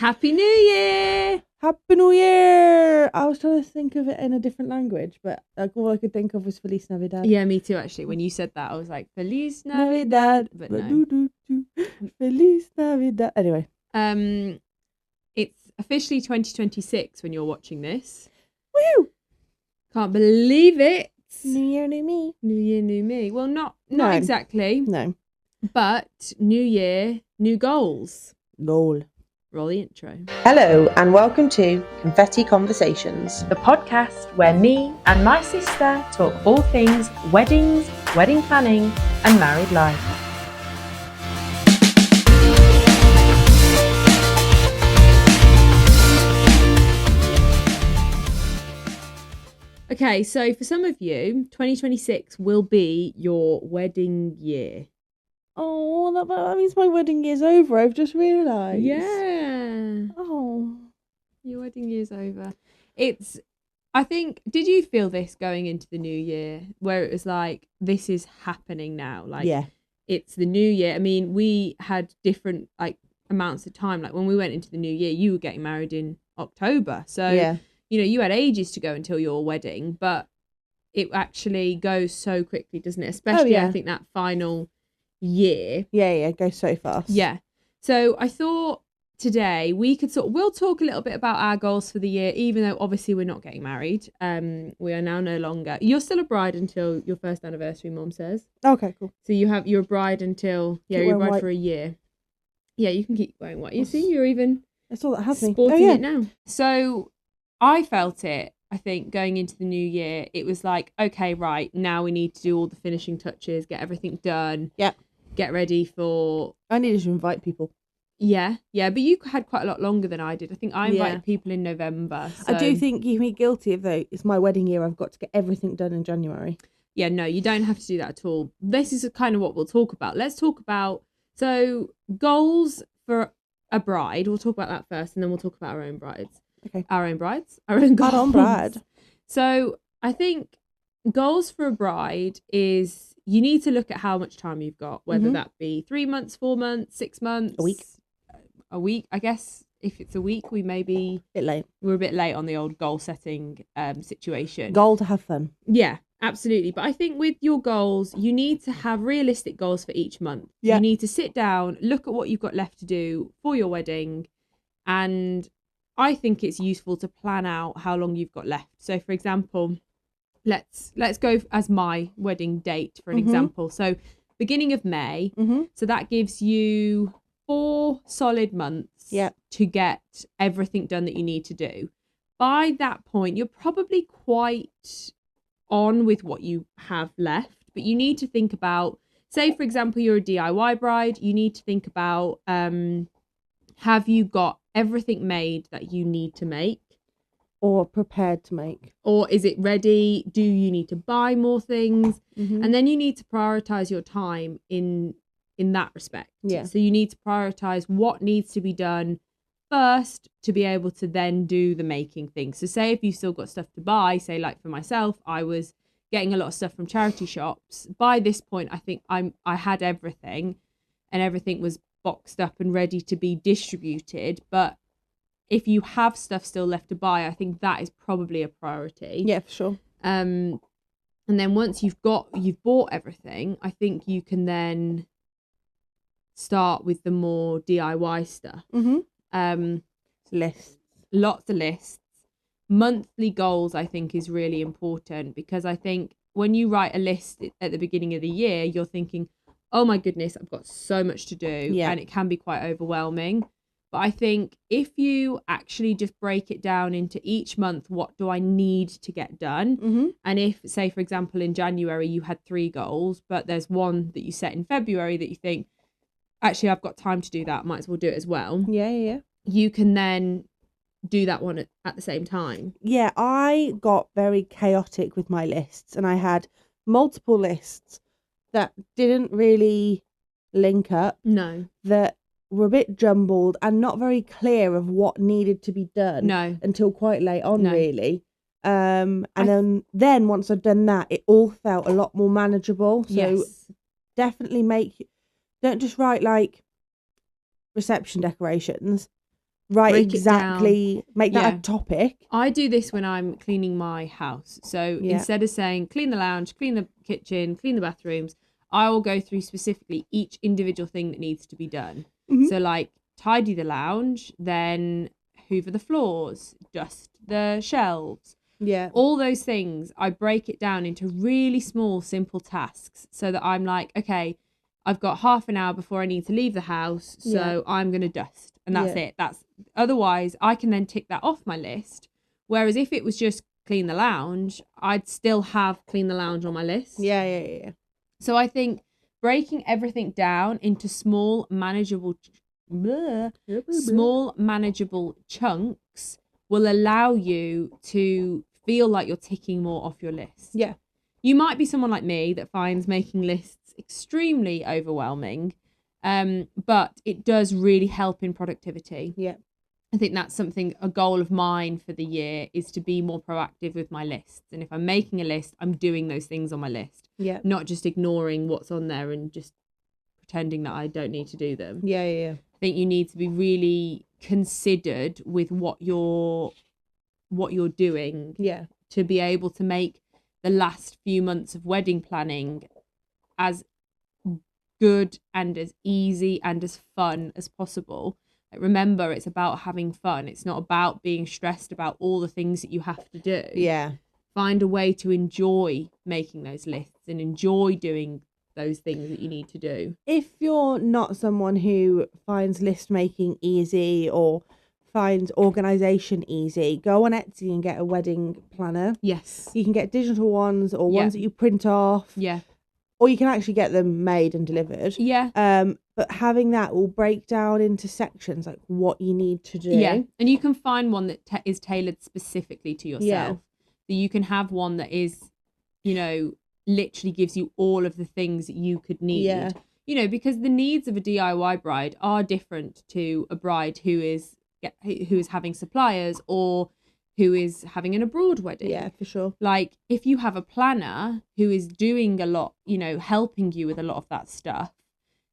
Happy New Year! Happy New Year! I was trying to think of it in a different language, but all I could think of was Feliz Navidad. Yeah, me too, actually. When you said that, I was like, Feliz Navidad. But no. Feliz Navidad. Anyway. It's officially 2026 when you're watching this. Woo! Can't believe it. New year, new me. New year, new me. Well, not exactly. No. But new year, new goals. Lol. Roll the intro. Hello and welcome to Confetti Conversations, the podcast where me and my sister talk all things weddings, wedding planning and married life. Okay, so for some of you, 2026 will be your wedding year. Oh, that means my wedding year's over. I've just realised. Yeah. Oh. Your wedding year's over. I think, did you feel this going into the new year where it was like, this is happening now? Like, yeah. It's the new year. I mean, we had different amounts of time. Like when we went into the new year, you were getting married in October. So, yeah. You had ages to go until your wedding, but it actually goes so quickly, doesn't it? Especially, I think that final year. Yeah, it goes so fast. Yeah. So I thought today we could we'll talk a little bit about our goals for the year, even though obviously we're not getting married. We are now no longer. You're still a bride until your first anniversary, Mom says. Okay, cool. So you're a bride until you're a bride for a year. Yeah, you can keep wearing white. You see, you're even that's all that has me. Sporting it now. So I felt it. I think going into the new year, it was like, okay, right, now we need to do all the finishing touches, get everything done. Yeah. Get ready for... I needed to invite people. Yeah, but you had quite a lot longer than I did. I think I invited people in November. So... I do think you can be guilty of, though, it's my wedding year, I've got to get everything done in January. Yeah, no, you don't have to do that at all. This is kind of what we'll talk about. Let's talk about, goals for a bride. We'll talk about that first, and then we'll talk about our own brides. Okay. Our own brides? Our own goals. Our own bride. So I think goals for a bride is... You need to look at how much time you've got, whether that be 3 months, 4 months, 6 months. A week, I guess. If it's a week, we may be... We're a bit late on the old goal setting situation. Goal to have fun. Yeah, absolutely. But I think with your goals, you need to have realistic goals for each month. Yeah. You need to sit down, look at what you've got left to do for your wedding. And I think it's useful to plan out how long you've got left. So, for example... Let's go as my wedding date for an example. So beginning of May. So that gives you 4 solid months to get everything done that you need to do. By that point, you're probably quite on with what you have left, but you need to think about, say, for example, you're a DIY bride. You need to think about, have you got everything made that you need to make? Or prepared to make. Or is it ready? Do you need to buy more things? And then you need to prioritise your time in that respect. Yeah. So you need to prioritise what needs to be done first to be able to then do the making things. So say if you've still got stuff to buy, say like for myself, I was getting a lot of stuff from charity shops. By this point, I think I had everything and everything was boxed up and ready to be distributed. But if you have stuff still left to buy, I think that is probably a priority. Yeah, for sure. And then once you've bought everything, I think you can then start with the more DIY stuff. Lists. Lots of lists. Monthly goals, I think, is really important because I think when you write a list at the beginning of the year, you're thinking, oh my goodness, I've got so much to do. Yeah. And it can be quite overwhelming. But I think if you actually just break it down into each month, what do I need to get done? And if, say, for example, in January, you had 3 goals, but there's one that you set in February that you think, actually, I've got time to do that. Might as well do it as well. Yeah. You can then do that one at the same time. Yeah, I got very chaotic with my lists and I had multiple lists that didn't really link up. No. That were a bit jumbled and not very clear of what needed to be done. No. Until quite late on, really. And then once I'd done that, it all felt a lot more manageable. So definitely don't just write like reception decorations. Right, break it exactly. Make that Yeah. a topic. I do this when I'm cleaning my house. So Yeah. instead of saying clean the lounge, clean the kitchen, clean the bathrooms, I will go through specifically each individual thing that needs to be done. Mhm. So like tidy the lounge, then hoover the floors, dust the shelves. Yeah. All those things, I break it down into really small, simple tasks so that I'm like, okay, I've got half an hour before I need to leave the house, so I'm going to dust. And that's it. Otherwise, I can then tick that off my list. Whereas if it was just clean the lounge, I'd still have clean the lounge on my list. Yeah. So I think breaking everything down into small, manageable chunks will allow you to feel like you're ticking more off your list. Yeah. You might be someone like me that finds making lists extremely overwhelming, but it does really help in productivity. Yeah. I think that's a goal of mine for the year, is to be more proactive with my lists. And if I'm making a list, I'm doing those things on my list. Yeah. Not just ignoring what's on there and just pretending that I don't need to do them. Yeah. I think you need to be really considered with what you're doing. Yeah. To be able to make the last few months of wedding planning as good and as easy and as fun as possible. Remember, it's about having fun. It's not about being stressed about all the things that you have to do. Yeah. Find a way to enjoy making those lists and enjoy doing those things that you need to do. If you're not someone who finds list making easy or finds organisation easy, go on Etsy and get a wedding planner. Yes. You can get digital ones or ones that you print off. Yeah. Or you can actually get them made and delivered. Yeah. But having that will break down into sections, like what you need to do. Yeah. And you can find one that is tailored specifically to yourself. Yeah. So you can have one that is, literally gives you all of the things that you could need. Yeah. Because the needs of a DIY bride are different to a bride who is having suppliers or who is having an abroad wedding. Yeah, for sure. Like, if you have a planner who is doing a lot, helping you with a lot of that stuff,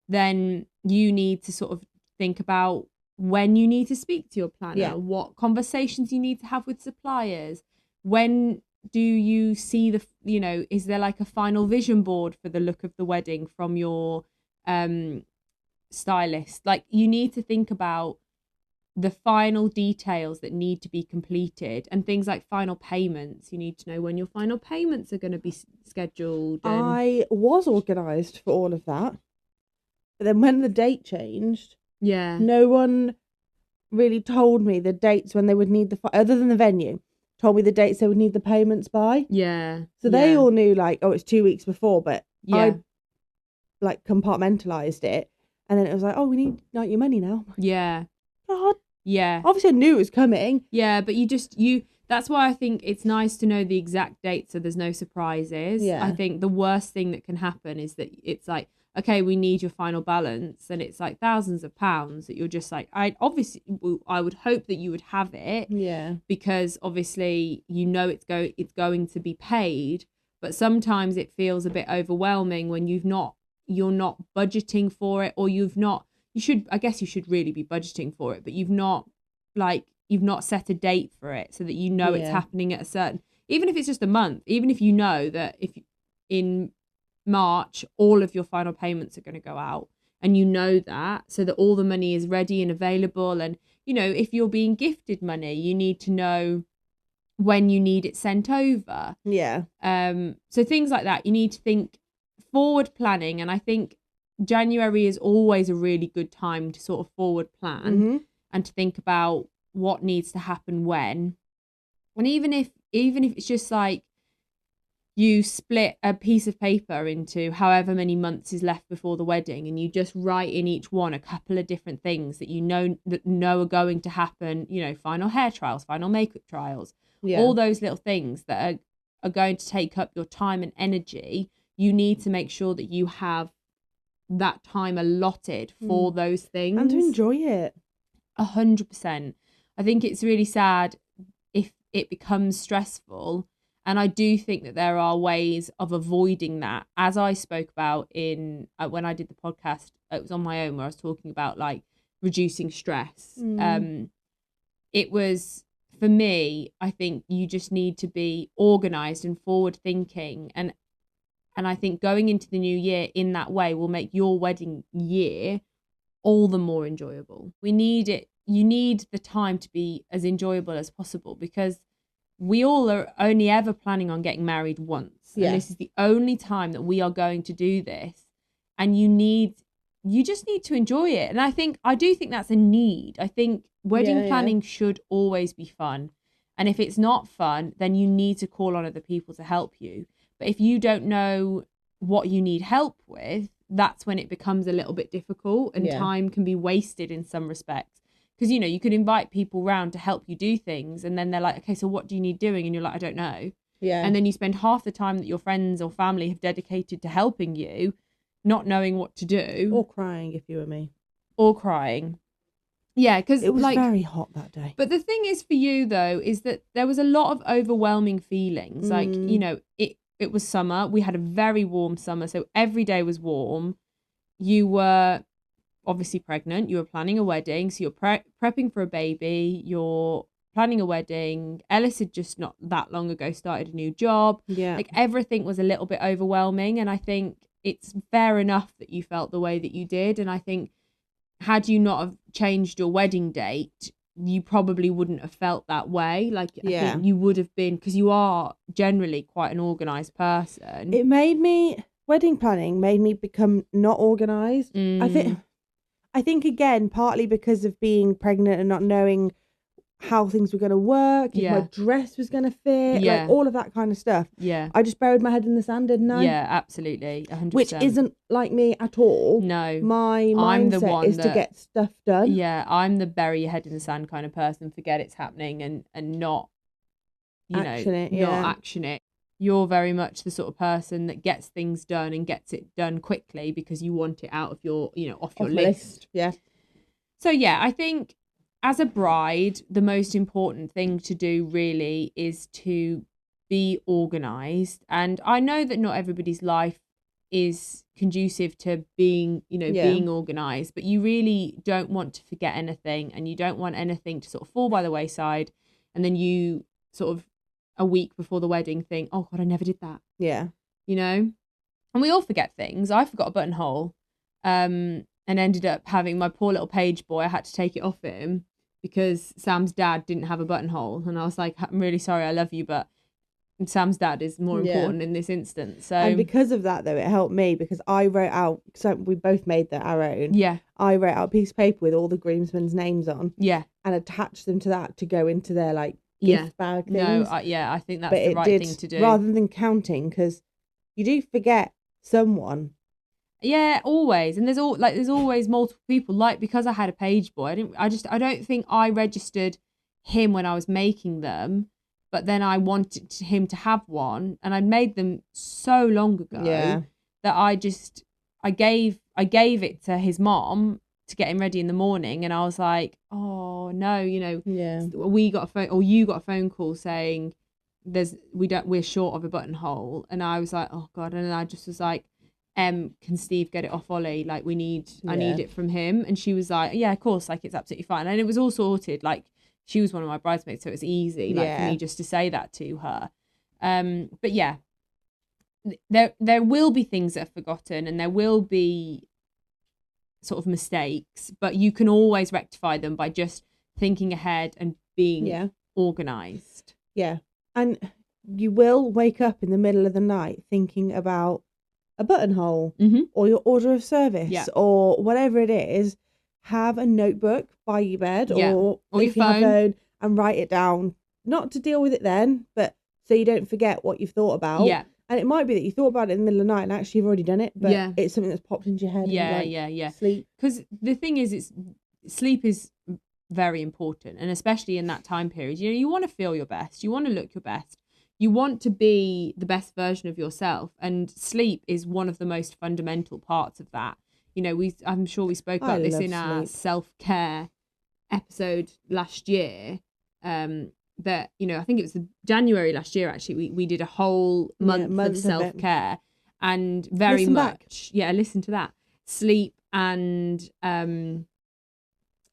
then you need to sort of think about when you need to speak to your planner, what conversations you need to have with suppliers, when do you see is there like a final vision board for the look of the wedding from your stylist? Like, you need to think about the final details that need to be completed, and things like final payments. You need to know when your final payments are going to be scheduled. I was organised for all of that, but then when the date changed, no one really told me the dates when they would need other than the venue, told me the dates they would need the payments by. So they all knew, like, oh, it's 2 weeks before, but I like compartmentalized it, and then it was like, oh, we need your money now. God. Obviously I knew it was coming. But that's why I think it's nice to know the exact date so there's no surprises. I think the worst thing that can happen is that it's like, okay, we need your final balance, and it's like thousands of pounds that you're just like, I would hope that you would have it, because obviously it's going to be paid, but sometimes it feels a bit overwhelming when you're not budgeting for it, or you should really be budgeting for it, but you've not set a date for it so that it's happening at a certain, even if it's just a month, even if you know that if in March all of your final payments are going to go out, and that, so that all the money is ready and available. And if you're being gifted money, you need to know when you need it sent over. So things like that, you need to think forward planning. And I think January is always a really good time to sort of forward plan and to think about what needs to happen when. And even if it's just like you split a piece of paper into however many months is left before the wedding, and you just write in each one a couple of different things that you know are going to happen, final hair trials, final makeup trials, all those little things that are going to take up your time and energy. You need to make sure that you have that time allotted for those things. And to enjoy it. 100%. I think it's really sad if it becomes stressful. And I do think that there are ways of avoiding that. As I spoke about when I did the podcast, it was on my own, where I was talking about like reducing stress. it was, for me, I think you just need to be organised and forward thinking. And I think going into the new year in that way will make your wedding year all the more enjoyable. We need it. You need the time to be as enjoyable as possible, because we all are only ever planning on getting married once. Yeah. And this is the only time that we are going to do this. And you just need to enjoy it. And I do think that's a need. I think wedding planning should always be fun. And if it's not fun, then you need to call on other people to help you. But if you don't know what you need help with, that's when it becomes a little bit difficult, and time can be wasted in some respects. Because, you could invite people round to help you do things, and then they're like, okay, so what do you need doing? And you're like, I don't know. Yeah. And then you spend half the time that your friends or family have dedicated to helping you not knowing what to do. Or crying, if you were me. Or crying. Yeah, because it was very hot that day. But the thing is for you, though, is that there was a lot of overwhelming feelings. Like, it was summer. We had a very warm summer, so every day was warm. You were obviously pregnant. You were planning a wedding, so you're prepping for a baby. You're planning a wedding. Ellis had just not that long ago started a new job. Yeah. Like, everything was a little bit overwhelming, and I think it's fair enough that you felt the way that you did. And I think had you not have changed your wedding date, you probably wouldn't have felt that way. Like, I think you would have been, because you are generally quite an organised person. Wedding planning made me become not organised. I think again, partly because of being pregnant and not knowing how things were going to work, if my dress was going to fit, like all of that kind of stuff. Yeah. I just buried my head in the sand, didn't I? Yeah, absolutely. 100%. Which isn't like me at all. No. My mindset is to get stuff done. Yeah, I'm the bury your head in the sand kind of person, forget it's happening and not, not action it. You're very much the sort of person that gets things done and gets it done quickly because you want it out of your, off your list. Yeah. So, I think as a bride, the most important thing to do really is to be organised. And I know that not everybody's life is conducive to being, being organised, but you really don't want to forget anything, and you don't want anything to sort of fall by the wayside. And then you sort of a week before the wedding think, oh God, I never did that. Yeah. And we all forget things. I forgot a buttonhole and ended up having my poor little page boy. I had to take it off him because Sam's dad didn't have a buttonhole. And I was like, I'm really sorry, I love you, but Sam's dad is more important in this instance. So, and because of that, though, it helped me because I wrote out, so we both made our own. Yeah. I wrote out a piece of paper with all the groomsmen's names on. Yeah. And attached them to that to go into their gift bag things. No, I think that's the right thing to do. Rather than counting, because you do forget someone. Yeah, always. And there's always multiple people. Like, because I had a page boy, I don't think I registered him when I was making them, but then I wanted him to have one, and I made them so long ago that I gave it to his mom to get him ready in the morning, and I was like, oh no, we got a phone, or you got a phone call saying we're short of a buttonhole, and I was like, oh God, and then I just was like, can Steve get it off Ollie? Like, I need it from him. And she was like, yeah, of course, like, it's absolutely fine. And it was all sorted. Like, she was one of my bridesmaids, so it was easy, for me just to say that to her. But yeah, there will be things that are forgotten, and there will be sort of mistakes, but you can always rectify them by just thinking ahead and being organised. Yeah. And you will wake up in the middle of the night thinking about a buttonhole or your order of service or whatever it is. Have a notebook by your bed or if you have a phone, and write it down, not to deal with it then, but so you don't forget what you've thought about. Yeah. And it might be that you thought about it in the middle of the night and actually you've already done it, but it's something that's popped into your head. Yeah. Sleep. Because the thing is, sleep is very important, and especially in that time period, you want to feel your best, you want to look your best, you want to be the best version of yourself, and sleep is one of the most fundamental parts of that. I'm sure we spoke about this in our self-care episode last year. That I think it was January last year. Actually, we did a whole month of self-care, and listen to that. Sleep and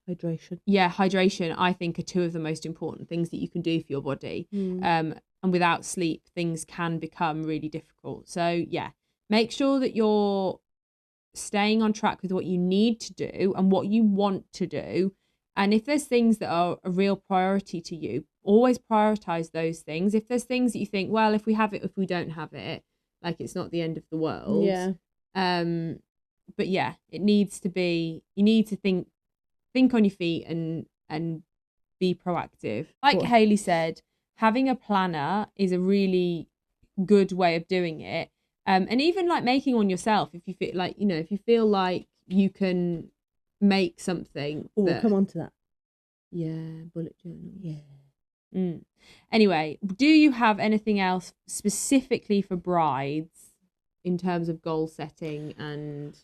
hydration, I think, are two of the most important things that you can do for your body. And without sleep, things can become really difficult. So yeah, make sure that you're staying on track with what you need to do and what you want to do. And if there's things that are a real priority to you, always prioritize those things. If there's things that you think, well, if we have it, if we don't have it, like, it's not the end of the world. Yeah. But yeah, it needs to be, you need to think on your feet and be proactive. Like Hayley said, having a planner is a really good way of doing it. And even like making one yourself, if you feel like, if you feel like you can make something. Oh, come on to that. Yeah, bullet journal. Yeah. Anyway, do you have anything else specifically for brides in terms of goal setting and...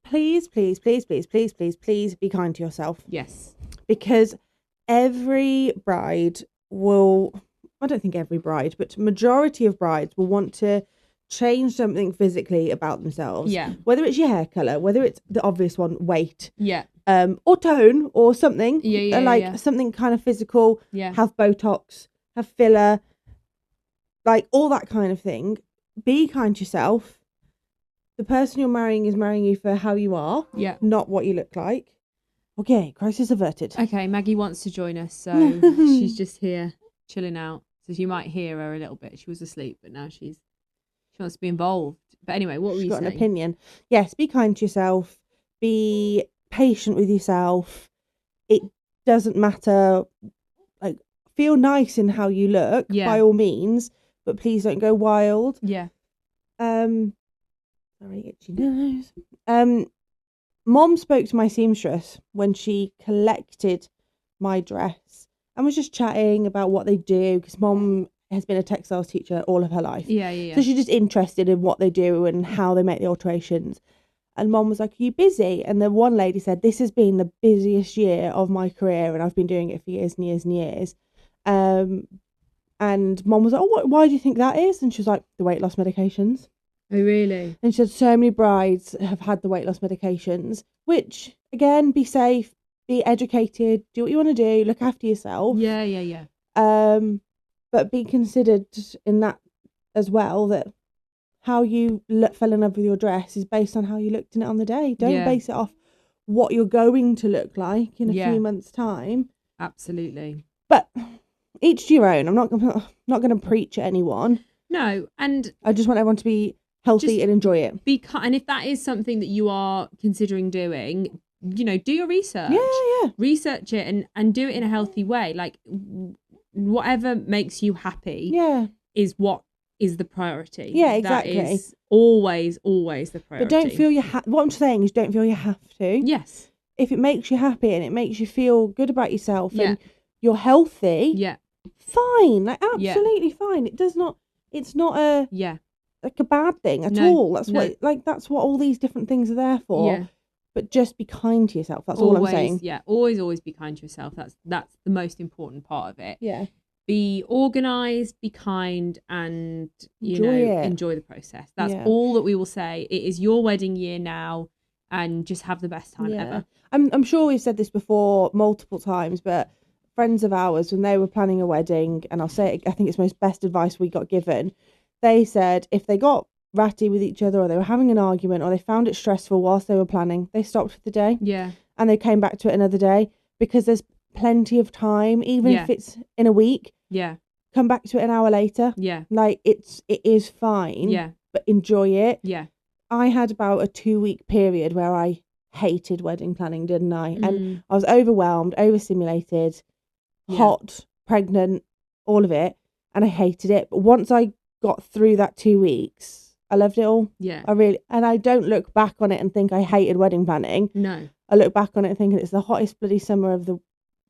Please be kind to yourself. Yes. Because every bride will, I don't think every bride, but majority of brides will want to change something physically about themselves. Yeah. Whether it's your hair colour, whether it's the obvious one, weight. Yeah. Or tone or something. Yeah. Something kind of physical. Yeah. Have Botox, have filler, like all that kind of thing. Be kind to yourself. The person you're marrying is marrying you for how you are, not what you look like. Okay, crisis averted. Okay, Maggie wants to join us, so she's just here chilling out. So you might hear her a little bit. She was asleep, but now she wants to be involved. But anyway, what were you saying? She's got an opinion. Yes, be kind to yourself. Be patient with yourself. It doesn't matter. Like, feel nice in how you look, by all means, but please don't go wild. Yeah. Sorry, itchy nose. Mom spoke to my seamstress when she collected my dress and was just chatting about what they do, because Mom has been a textiles teacher all of her life. Yeah. So she's just interested in what they do and how they make the alterations. And Mom was like, are you busy? And then one lady said, this has been the busiest year of my career and I've been doing it for years and years and years. And Mom was like, oh, why do you think that is? And she was like, the weight loss medications. Oh, really? And she said so many brides have had the weight loss medications, which, again, be safe, be educated, do what you want to do, look after yourself. Yeah. But be considered in that as well, that how you fell in love with your dress is based on how you looked in it on the day. Don't base it off what you're going to look like in a few months' time. Absolutely. But each to your own. I'm not going to preach at anyone. No, and I just want everyone to be healthy and enjoy it. And if that is something that you are considering doing, do your research. Yeah. Research it and do it in a healthy way. Like, whatever makes you happy is what is the priority. Yeah, exactly. That is always the priority. But don't feel what I'm saying is, don't feel you have to. Yes. If it makes you happy and it makes you feel good about yourself and you're healthy, fine. Like, absolutely fine. It's not a like a bad thing at all. That's that's what all these different things are there for. Yeah. But just be kind to yourself. That's all I'm saying. Yeah, always be kind to yourself. That's the most important part of it. Yeah. Be organised, be kind, and enjoy the process. That's all that we will say. It is your wedding year now, and just have the best time ever. I'm sure we've said this before multiple times, but friends of ours, when they were planning a wedding, and I'll say it, I think it's most best advice we got given. They said if they got ratty with each other, or they were having an argument, or they found it stressful whilst they were planning, they stopped for the day. Yeah. And they came back to it another day, because there's plenty of time, even if it's in a week. Yeah. Come back to it an hour later. Yeah. Like, it is fine. Yeah. But enjoy it. Yeah. I had about a 2-week period where I hated wedding planning, didn't I? And I was overwhelmed, overstimulated, hot, pregnant, all of it. And I hated it. But once I got through that 2 weeks, I loved it all. Yeah. And I don't look back on it and think I hated wedding planning. No. I look back on it thinking it's the hottest bloody summer of the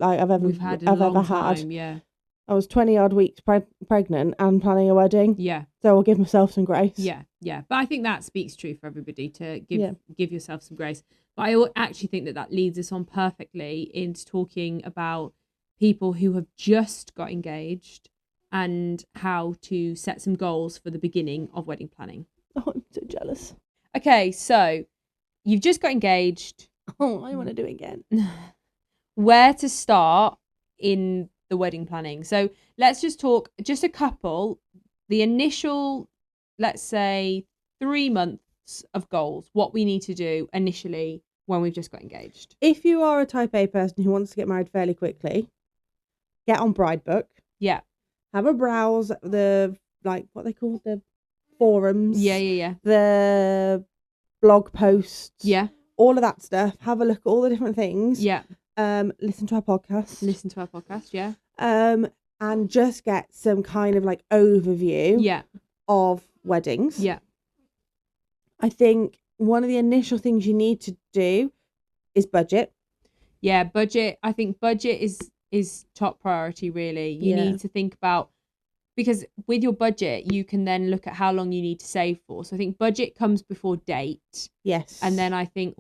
I've ever had. Yeah. I was 20-odd weeks pregnant and planning a wedding. Yeah. So I'll give myself some grace. Yeah. But I think that speaks true for everybody, to give yourself some grace. But I actually think that leads us on perfectly into talking about people who have just got engaged and how to set some goals for the beginning of wedding planning. Oh, I'm so jealous. Okay, so you've just got engaged. Oh, I want to do it again. where to start in the wedding planning. So let's just talk just a couple, the initial, let's say 3 months of goals, what we need to do initially when we've just got engaged. If you are a type A person who wants to get married fairly quickly, get on Bridebook. Yeah. Have a browse at the, like, what they call the forums. Yeah. The blog posts. Yeah. All of that stuff. Have a look at all the different things. Yeah. Listen to our podcast. Yeah. And just get some kind of like overview of weddings. Yeah. I think one of the initial things you need to do is budget. Yeah, budget. I think budget is top priority, really. You need to think about, because with your budget, you can then look at how long you need to save for. So I think budget comes before date. Yes. And then I think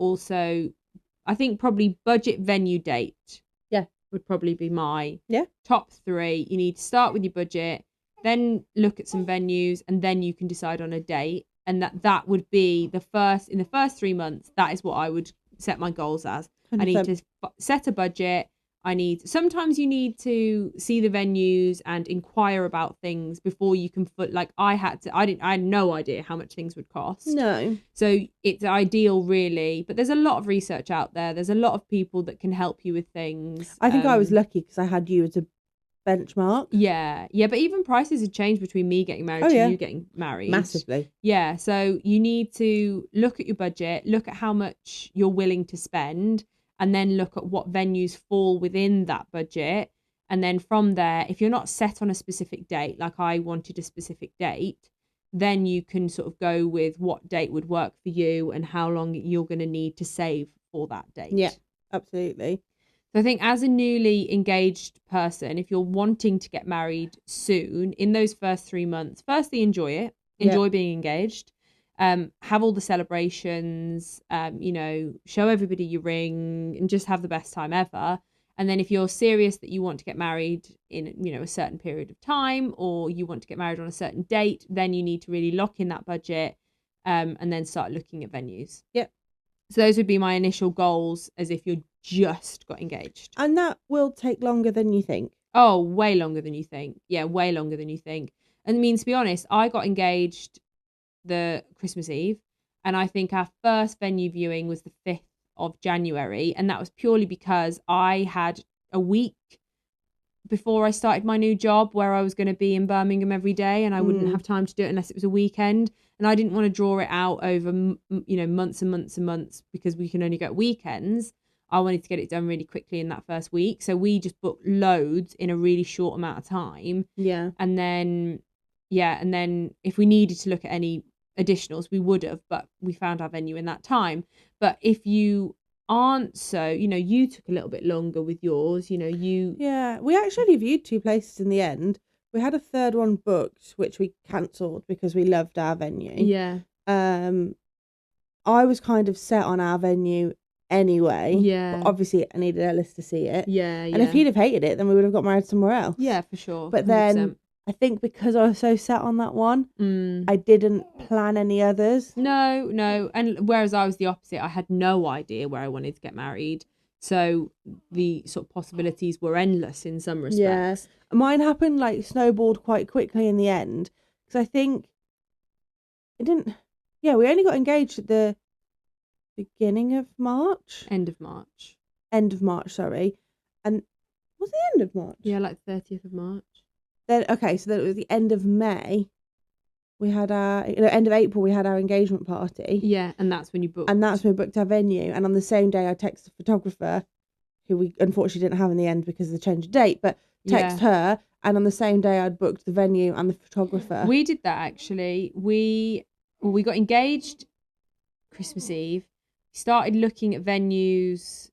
probably budget, venue, date. Yeah. Would probably be my top 3. You need to start with your budget, then look at some venues, and then you can decide on a date. And that would be in the first 3 months, that is what I would set my goals as. 100%. I need to set a budget. Sometimes you need to see the venues and inquire about things before you can I had no idea how much things would cost. No. So it's ideal, really. But there's a lot of research out there. There's a lot of people that can help you with things. I think I was lucky because I had you as a benchmark. Yeah. But even prices had changed between me getting married to you getting married. Massively. Yeah. So you need to look at your budget, look at how much you're willing to spend, and then look at what venues fall within that budget. And then from there, if you're not set on a specific date, like I wanted a specific date, then you can sort of go with what date would work for you and how long you're going to need to save for that date. Yeah, absolutely. So I think as a newly engaged person, if you're wanting to get married soon, in those first 3 months, firstly, enjoy it. Enjoy being engaged. Have all the celebrations, show everybody your ring and just have the best time ever. And then if you're serious that you want to get married in, a certain period of time, or you want to get married on a certain date, then you need to really lock in that budget, and then start looking at venues. Yep. So those would be my initial goals as if you're just got engaged. And that will take longer than you think. Oh, way longer than you think. Yeah, way longer than you think. And I mean, to be honest, I got engaged the Christmas Eve, and I think our first venue viewing was the 5th of January, and that was purely because I had a week before I started my new job where I was going to be in Birmingham every day, and I wouldn't have time to do it unless it was a weekend, and I didn't want to draw it out over months and months and months because we can only get weekends. I wanted to get it done really quickly in that first week, so we just booked loads in a really short amount of time. And then if we needed to look at any additionals, we would have, but we found our venue in that time. But if you aren't so, you took a little bit longer with yours, we actually viewed 2 places in the end. We had a third one booked, which we cancelled because we loved our venue. I was kind of set on our venue anyway. But obviously I needed Ellis to see it. And if he'd have hated it, then we would have got married somewhere else. Yeah, for sure. But 100%. Then I think because I was so set on that one, I didn't plan any others. No. And whereas I was the opposite, I had no idea where I wanted to get married. So the sort of possibilities were endless in some respects. Yes. Mine happened, snowballed quite quickly in the end. Because I think it didn't... Yeah, we only got engaged at the beginning of March. End of March, sorry. And was it the end of March? Yeah, 30th of March. Then so then it was the end of May. We had our end of April. We had our engagement party. Yeah, and that's when you booked. And that's when we booked our venue. And on the same day, I texted the photographer, who we unfortunately didn't have in the end because of the change of date. But text her, and on the same day, I'd booked the venue and the photographer. We did that actually. We got engaged Christmas Eve. Started looking at venues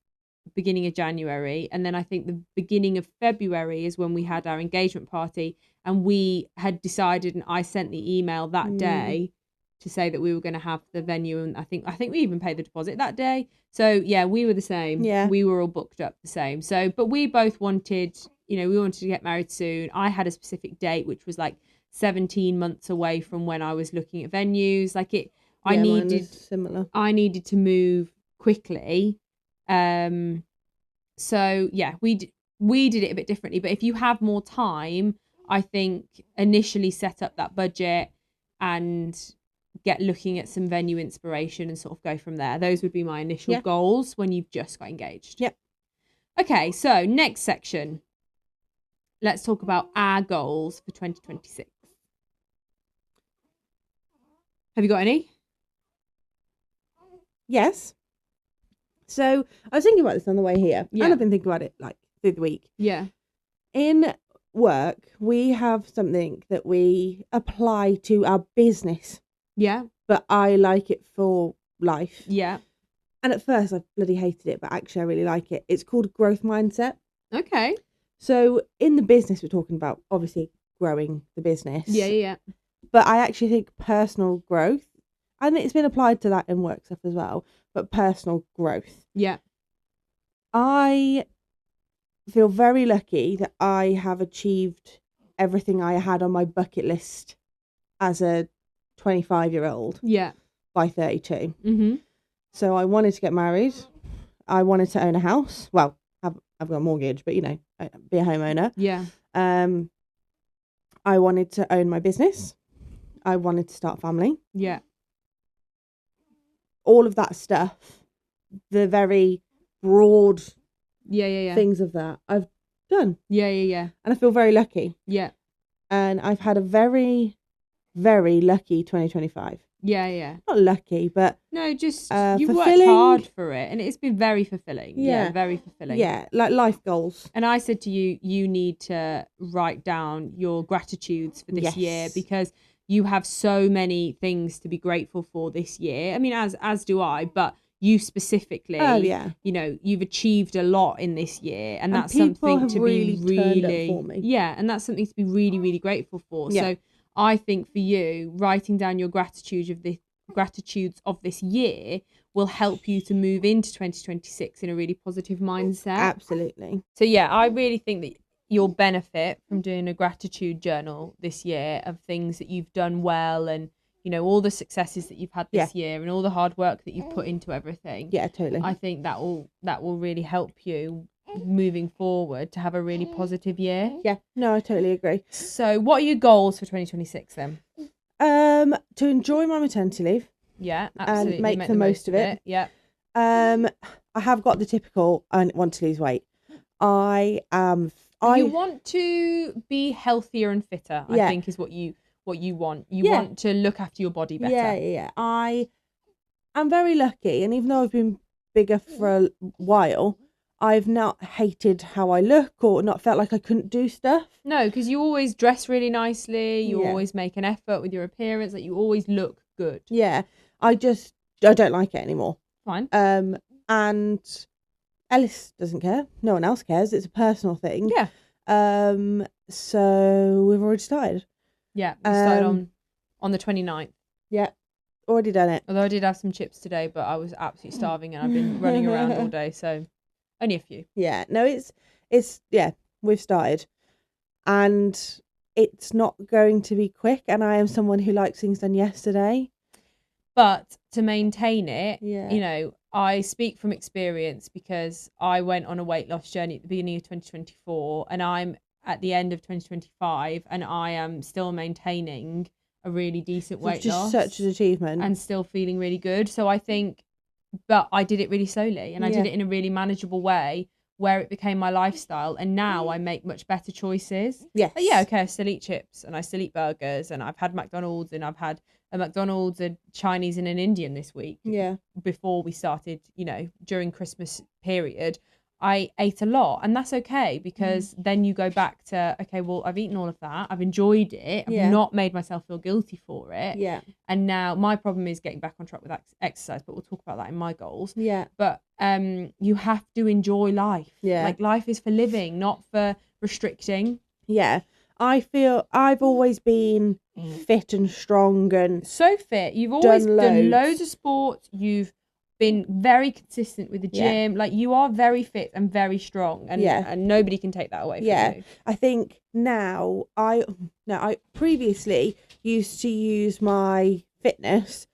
beginning of January, and then I think the beginning of February is when we had our engagement party, and we had decided, and I sent the email that day to say that we were going to have the venue, and I think we even paid the deposit that day. So yeah, we were the same. Yeah, we were all booked up the same. So but we both wanted, we wanted to get married soon. I had a specific date which was 17 months away from when I was looking at venues. I needed to move quickly. And So yeah, we did it a bit differently. But if you have more time, I think initially set up that budget and get looking at some venue inspiration and sort of go from there. Those would be my initial goals when you've just got engaged. Yep. Okay, so next section. Let's talk about our goals for 2026. Have you got any? Yes. So I was thinking about this on the way here, and I've been thinking about it like through the week. Yeah. In work, we have something that we apply to our business. Yeah. But I like it for life. Yeah. And at first I bloody hated it, but actually I really like it. It's called growth mindset. Okay. So in the business, we're talking about obviously growing the business. Yeah. But I actually think personal growth, and it's been applied to that in work stuff as well, but personal growth. Yeah. I feel very lucky that I have achieved everything I had on my bucket list as a 25-year-old. Yeah. By 32. Mm-hmm. So I wanted to get married. I wanted to own a house. Well, I've got a mortgage, but be a homeowner. Yeah. I wanted to own my business. I wanted to start a family. Yeah. All of that stuff, the very broad things of that, I've done. Yeah. And I feel very lucky. Yeah. And I've had a very, very lucky 2025. Yeah. Not lucky, but no, just you've worked hard for it, and it's been very fulfilling. Yeah, very fulfilling. Yeah, like life goals. And I said to you, you need to write down your gratitudes for this year, because you have so many things to be grateful for this year. I mean, as do I, but you specifically, you've achieved a lot in this year, and that's something to be really for me. Yeah, and that's something to be really, really grateful for. So I think for you, writing down your gratitudes of this year will help you to move into 2026 in a really positive mindset. Absolutely. So yeah, I really think that you'll benefit from doing a gratitude journal this year of things that you've done well, and all the successes that you've had this year, and all the hard work that you've put into everything. Yeah, totally. I think that will really help you moving forward to have a really positive year. Yeah, no, I totally agree. So what are your goals for 2026 then? To enjoy my maternity leave. Yeah, absolutely. And make the most of it. Yeah. I have got the typical, I want to lose weight. You want to be healthier and fitter, I think is what you want. You want to look after your body better. Yeah. I am very lucky, and even though I've been bigger for a while, I've not hated how I look or not felt like I couldn't do stuff. No, because you always dress really nicely. You always make an effort with your appearance. Like, you always look good. Yeah. I don't like it anymore. Fine. And Ellis doesn't care. No one else cares. It's a personal thing. Yeah. So we've already started. Yeah. We started on the 29th. Yeah. Already done it. Although I did have some chips today, but I was absolutely starving and I've been running around all day, so only a few. Yeah. No, it's we've started. And it's not going to be quick, and I am someone who likes things done yesterday. But to maintain it, I speak from experience, because I went on a weight loss journey at the beginning of 2024, and I'm at the end of 2025, and I am still maintaining a really decent weight loss. It's just such an achievement. And still feeling really good. So I think, but I did it really slowly, and I did it in a really manageable way, where it became my lifestyle, and now I make much better choices. Yes. But yeah, okay, I still eat chips, and I still eat burgers, and I've had McDonald's, and I've had a McDonald's, a Chinese, and an Indian this week. Yeah. Before we started, during Christmas period, I ate a lot, and that's okay, because then you go back to, okay, well, I've eaten all of that, I've enjoyed it, I've not made myself feel guilty for it. Yeah. And now my problem is getting back on track with exercise, but we'll talk about that in my goals. Yeah. But you have to enjoy life. Yeah. Like, life is for living, not for restricting. Yeah. I feel I've always been fit and strong and so fit. You've always done loads of sports. You've been very consistent with the gym. Like, you are very fit and very strong, and nobody can take that away from you. I think now I previously used to use my fitness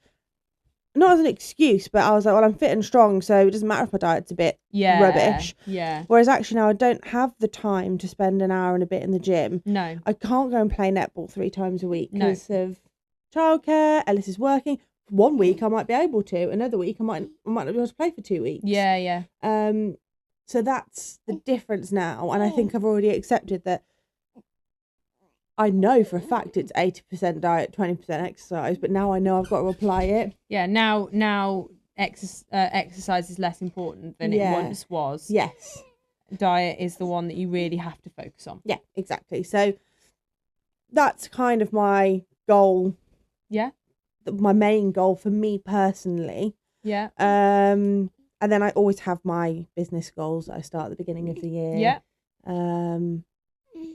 not as an excuse, but I was like, well, I'm fit and strong, so it doesn't matter if my diet's a bit rubbish. Yeah. Whereas actually now I don't have the time to spend an hour and a bit in the gym. No. I can't go and play netball 3 times a week because of childcare. Ellis is working. One week I might be able to. Another week I might not be able to play for 2 weeks. Yeah. So that's the difference now, and I think I've already accepted that. I know for a fact it's 80% diet, 20% exercise, but now I know I've got to apply it. Yeah, now exercise is less important than it once was. Yes. Diet is the one that you really have to focus on. Yeah, exactly. So that's kind of my goal. Yeah. My main goal for me personally. Yeah. And then I always have my business goals that I start at the beginning of the year. Yeah.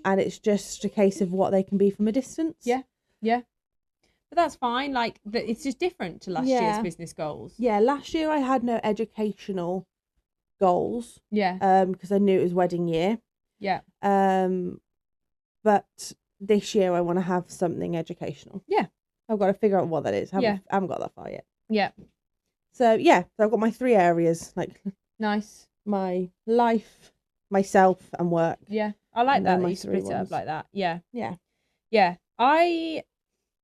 And it's just a case of what they can be from a distance. Yeah. But that's fine. Like, it's just different to last year's business goals. Yeah, last year I had no educational goals. Yeah. Because I knew it was wedding year. Yeah. But this year I want to have something educational. Yeah. I've got to figure out what that is. I haven't got that far yet. Yeah. So I've got my 3 areas, like nice. My life, myself, and work. Yeah. I like that you split it up like that. Yeah. Yeah. Yeah.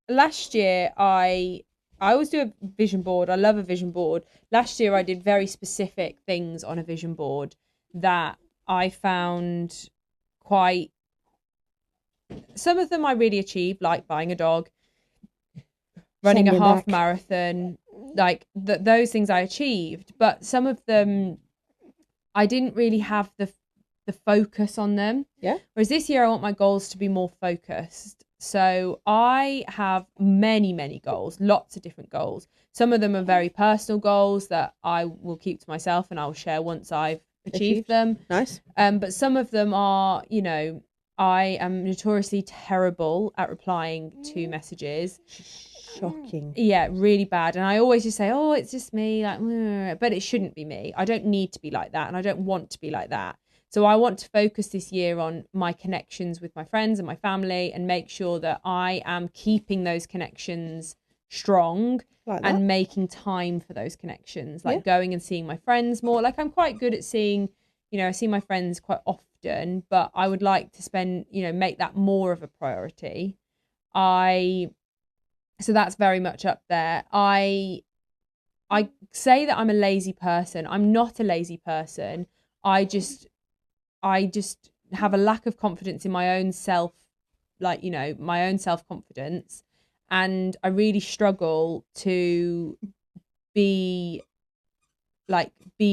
Last year I always do a vision board. I love a vision board. Last year I did very specific things on a vision board that I found quite, some of them I really achieved, like buying a dog, running a half marathon, like those things I achieved, but some of them I didn't really have the focus on them. Yeah. Whereas this year I want my goals to be more focused. So I have many goals, lots of different goals. Some of them are very personal goals that I will keep to myself and I'll share once I've achieved them. Nice. But some of them are, I am notoriously terrible at replying to messages. Shocking. Yeah, really bad. And I always just say, oh, it's just me, like, but it shouldn't be me. I don't need to be like that, and I don't want to be like that. So I want to focus this year on my connections with my friends and my family and make sure that I am keeping those connections strong and making time for those connections, like going and seeing my friends more. Like, I'm quite good at seeing, I see my friends quite often, but I would like to spend, make that more of a priority. So that's very much up there. I say that I'm a lazy person. I'm not a lazy person. I just have a lack of confidence in my own self, my own self-confidence. And I really struggle to be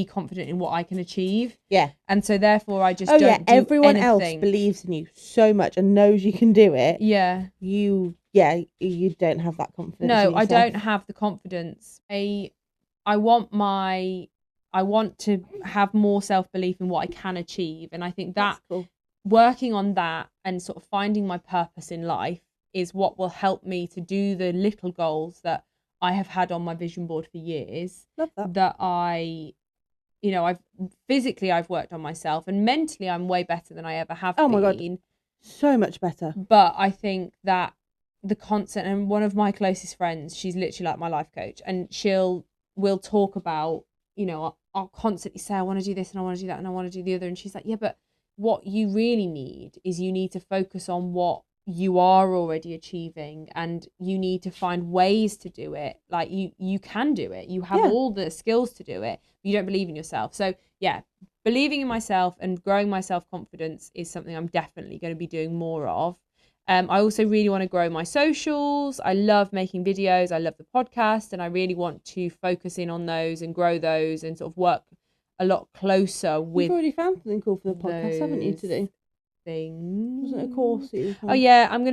confident in what I can achieve. Yeah. And so therefore I just don't do everyone anything. else believes in you so much and knows you can do it. Yeah. You don't have that confidence. No, I don't have the confidence. I want to have more self-belief in what I can achieve. And I think that cool. Working on that and sort of finding my purpose in life is what will help me to do the little goals that I have had on my vision board for years. Love that. That I've worked on myself, and mentally I'm way better than I ever have been. Oh my God. So much better. But I think that the constant, and one of my closest friends, she's literally like my life coach, and we'll talk about, I'll constantly say I want to do this and I want to do that and I want to do the other, and she's like, yeah, but what you really need is you need to focus on what you are already achieving, and you need to find ways to do it. Like, you can do it, you have all the skills to do it, but you don't believe in yourself. So believing in myself and growing my self-confidence is something I'm definitely going to be doing more of. I also really want to grow my socials. I love making videos, I love the podcast, and I really want to focus in on those and grow those and sort of work a lot closer with. You've already found something cool for the podcast, haven't you, to do? Things. Wasn't it a course that you found? Oh yeah, I am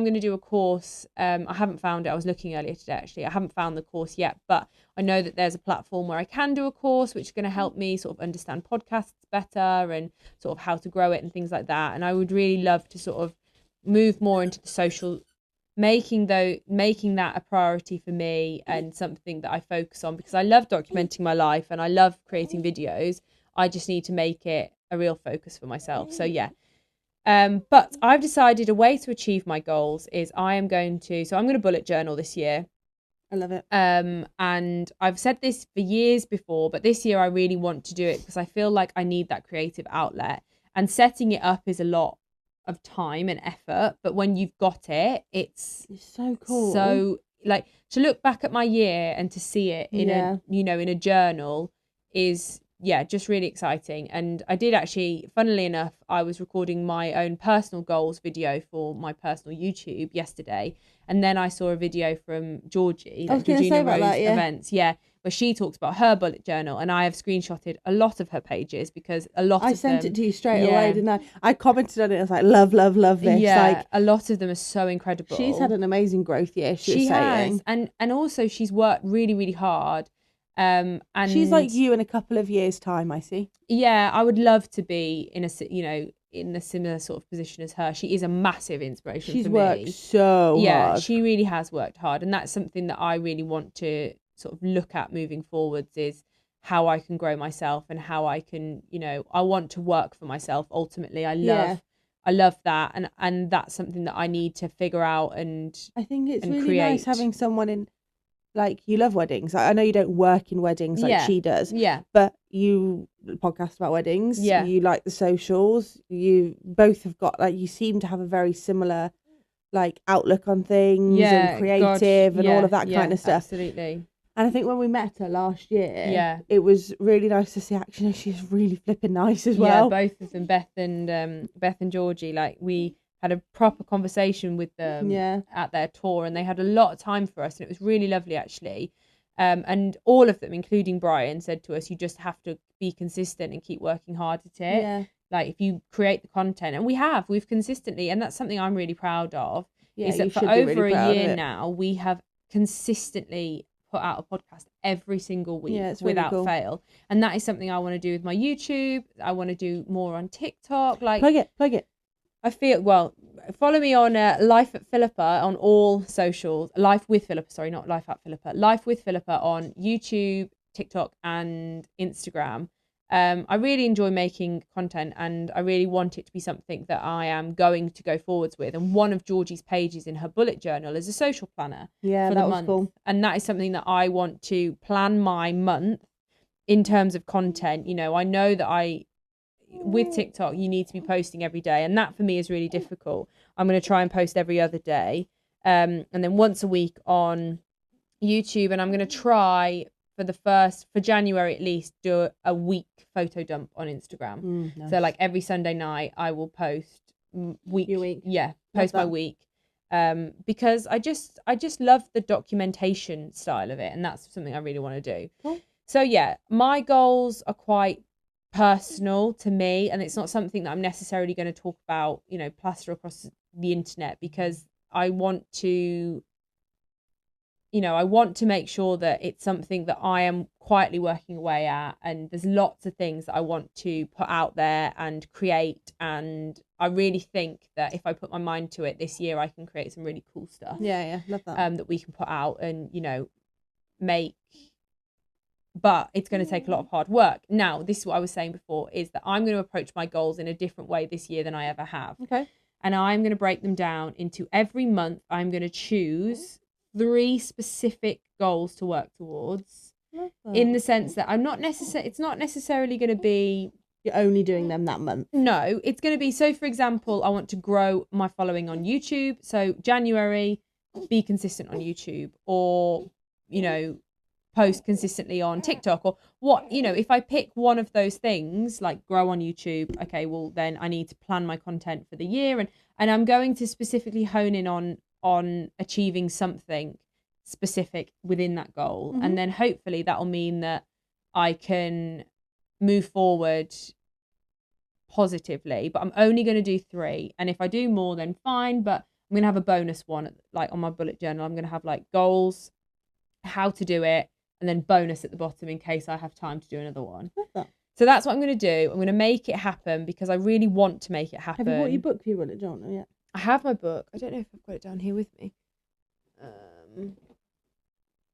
gonna do a course. I haven't found it. I was looking earlier today, actually. I haven't found the course yet, but I know that there's a platform where I can do a course, which is going to help me sort of understand podcasts better and sort of how to grow it and things like that. And I would really love to sort of move more into the social, making that a priority for me and something that I focus on, because I love documenting my life and I love creating videos. I just need to make it a real focus for myself. So yeah. But I've decided a way to achieve my goals is I'm going to bullet journal this year. I love it. And I've said this for years before, but this year I really want to do it because I feel like I need that creative outlet. And setting it up is a lot of time and effort, but when you've got it, it's so cool. So like to look back at my year and to see it in a, you know, in a journal is just really exciting. And I did actually, funnily enough, I was recording my own personal goals video for my personal YouTube yesterday, and then I saw a video from Georgie, I was going to say about that, events, where she talks about her bullet journal, and I have screenshotted a lot of her pages because a lot of them... I sent it to you straight away, didn't I? I commented on it. I was like, love this. Yeah, like, a lot of them are so incredible. She's had an amazing growth year, she was saying. Has. And also she's worked really, really hard. And she's like you in a couple of years' time, I see. Yeah, I would love to be in a similar sort of position as her. She is a massive inspiration for me. She's worked so hard. Yeah, she really has worked hard, and that's something that I really want to sort of look at moving forwards, is how I can grow myself and how I can, I want to work for myself ultimately. I love that, and that's something that I need to figure out, and I think it's really create. Nice having someone in. Like, you love weddings. I know you don't work in weddings like she does. Yeah. But you podcast about weddings. Yeah. You like the socials. You both have got, like, you seem to have a very similar, like, outlook on things and creative and all of that kind of stuff. Absolutely. And I think when we met her last year, it was really nice to see, actually, she's really flipping nice as well. Yeah, both of them, Beth and Georgie, like, we had a proper conversation with them at their tour, and they had a lot of time for us, and it was really lovely actually. And all of them, including Brian, said to us, you just have to be consistent and keep working hard at it. Yeah. Like, if you create the content, and we've consistently, and that's something I'm really proud of, is that for over a year now, we have consistently put out a podcast every single week without fail. And that is something I want to do with my YouTube. I want to do more on TikTok. Like, plug it. I feel, follow me on Life at Phillipa on all socials. Life with Phillipa, sorry, not Life at Phillipa. Life with Phillipa on YouTube, TikTok, and Instagram. I really enjoy making content, and I really want it to be something that I am going to go forwards with. And one of Georgie's pages in her bullet journal is a social planner for the month. Cool. And that is something that I want to plan my month in terms of content. I know that with TikTok, you need to be posting every day, and that for me is really difficult. I'm going to try and post every other day, and then once a week on YouTube, and I'm going to try for January at least, do a week photo dump on Instagram. Nice. So like every Sunday night I will post week. Post my week, because I just love the documentation style of it, and that's something I really want to do. Cool. So my goals are quite personal to me, and it's not something that I'm necessarily going to talk about, plaster across the internet, because I want to make sure that it's something that I am quietly working away at, and there's lots of things that I want to put out there and create, and I really think that if I put my mind to it this year, I can create some really cool stuff. Love that. That we can put out and make. But it's going to take a lot of hard work. Now, this is what I was saying before, is that I'm going to approach my goals in a different way this year than I ever have. Okay. And I'm going to break them down into every month. I'm going to choose 3 specific goals to work towards, in the sense that it's not necessarily going to be... You're only doing them that month. No, it's going to be, so for example, I want to grow my following on YouTube. So January, be consistent on YouTube, or, post consistently on TikTok, or what, if I pick one of those things, like grow on YouTube, okay, well then I need to plan my content for the year, and I'm going to specifically hone in on achieving something specific within that goal. Mm-hmm. And then hopefully that'll mean that I can move forward positively, but I'm only going to do 3. And if I do more, then fine, but I'm going to have a bonus one, like on my bullet journal. I'm going to have like goals, how to do it, and then bonus at the bottom in case I have time to do another one. So that's what I'm going to do. I'm going to make it happen because I really want to make it happen. Have you bought your book for your bullet journal yet? I have my book. I don't know if I've got it down here with me.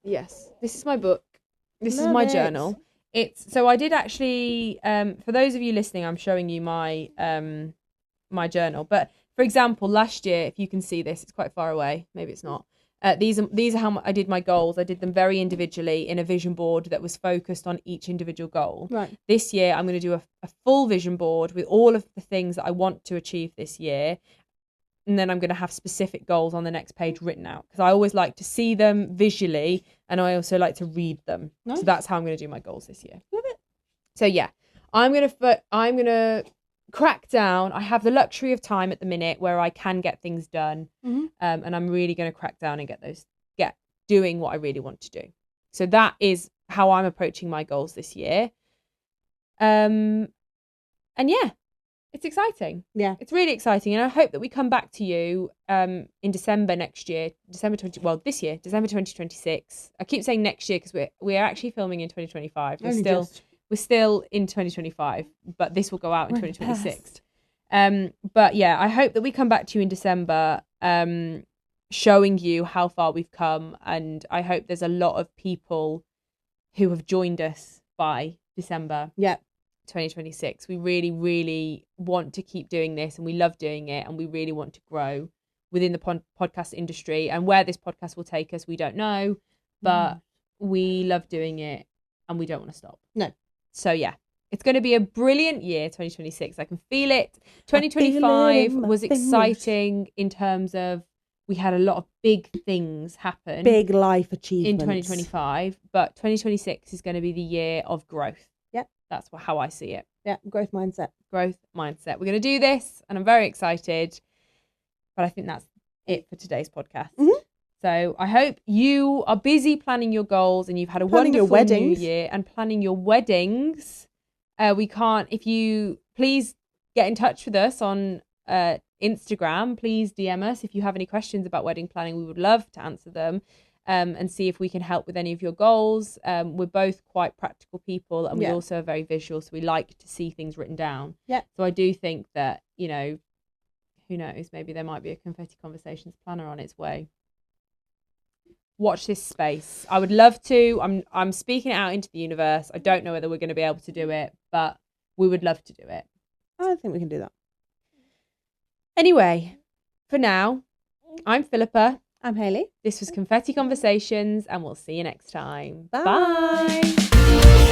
Yes, this is my book. This is my journal. So I did actually, for those of you listening, I'm showing you my my journal. But for example, last year, if you can see this, it's quite far away. Maybe it's not. These are how I did my goals. I did them very individually in a vision board that was focused on each individual goal. Right. This year, I'm going to do a full vision board with all of the things that I want to achieve this year. And then I'm going to have specific goals on the next page written out, because I always like to see them visually, and I also like to read them. Nice. So that's how I'm going to do my goals this year. Love it. So yeah, I'm gonna crack down. I have the luxury of time at the minute where I can get things done, and I'm really going to crack down and get doing what I really want to do. So that is how I'm approaching my goals this year. And yeah. It's exciting. Yeah. It's really exciting. And I hope that we come back to you in December next year, this year, December 2026. I keep saying next year because we're actually filming in 2025. We're still in 2025, but this will go out in 2026. But yeah, I hope that we come back to you in December showing you how far we've come. And I hope there's a lot of people who have joined us by December. Yeah. 2026. We really, really want to keep doing this, and we love doing it, and we really want to grow within the podcast industry. And where this podcast will take us, we don't know, but we love doing it and we don't want to stop. No. So yeah, it's going to be a brilliant year, 2026. I can feel it. 2025 was exciting in terms of we had a lot of big things happen. Big life achievements. In 2025, but 2026 is going to be the year of growth. That's how I see it. Yeah, growth mindset. Growth mindset. We're going to do this, and I'm very excited. But I think that's it for today's podcast. Mm-hmm. So I hope you are busy planning your goals, and you've had a wonderful new year and planning your weddings. If you please get in touch with us on Instagram. Please DM us if you have any questions about wedding planning. We would love to answer them. And see if we can help with any of your goals. We're both quite practical people, and we also are very visual, so we like to see things written down. Yeah. So I do think that, who knows, maybe there might be a Confetti Conversations planner on its way. Watch this space. I would love to. I'm speaking it out into the universe. I don't know whether we're going to be able to do it, but we would love to do it. I think we can do that. Anyway, for now, I'm Philippa. I'm Hayley. This was Confetti Conversations, and we'll see you next time. Bye. Bye.